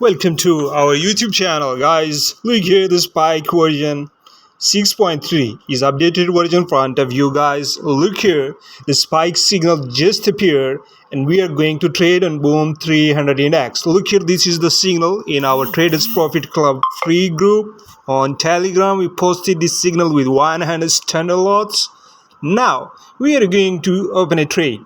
Welcome to our YouTube channel, guys. Look here, the Spike version 6.3 is updated version front of you guys. Look here, the Spike signal just appeared and we are going to trade on Boom 300 index. Look here, this is the signal in our Traders Profit Club free group on Telegram. We posted this signal with 100 standard lots. Now we are going to open a trade.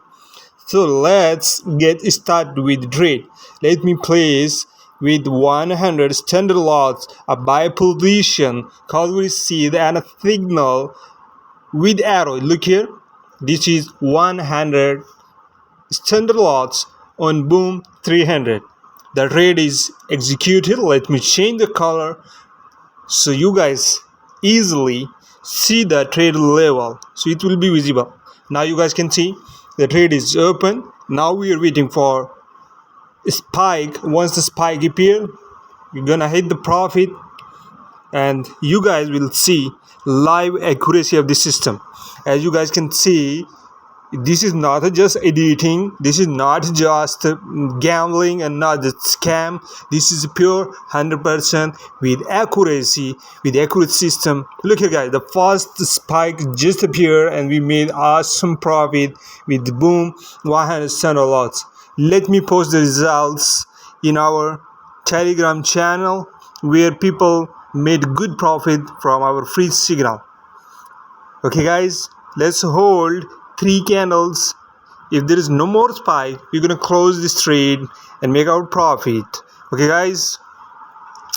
So let's get started with trade. Let me place with 100 standard lots a buy position, call seed and a signal with arrow. Look here, this is 100 standard lots on Boom 300. The trade is executed. Let me change the color so you guys easily see the trade level, so it will be visible. Now you guys can see the trade is open. Now we are waiting for spike. Once the spike appear, we're gonna hit the profit and you guys will see live accuracy of the system. As you guys can see, this is not just editing, this is not just gambling and not just scam. This is pure 100% with accuracy, with accurate system. Look here guys, the first spike just appeared and we made awesome profit with Boom 100 standard lots. Let me post the results in our Telegram channel where people made good profit from our free signal. Okay guys, let's hold 3 candles. If there is no more spike, we're gonna close this trade and make our profit. Okay guys,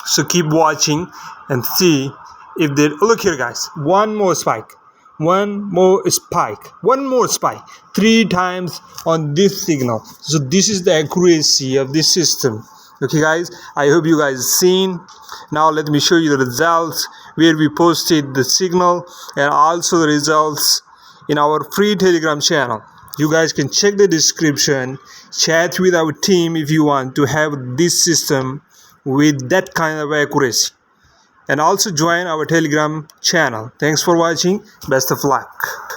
so keep watching and see if there. Look here guys, one more spike, one more spike 3 times on this signal. So this is the accuracy of this system. Okay guys, I hope you guys seen. Now let me show you the results where we posted the signal and also the results in our free Telegram channel. You guys can check the description, chat with our team if you want to have this system with that kind of accuracy, and also join our Telegram channel. Thanks for watching. Best of luck.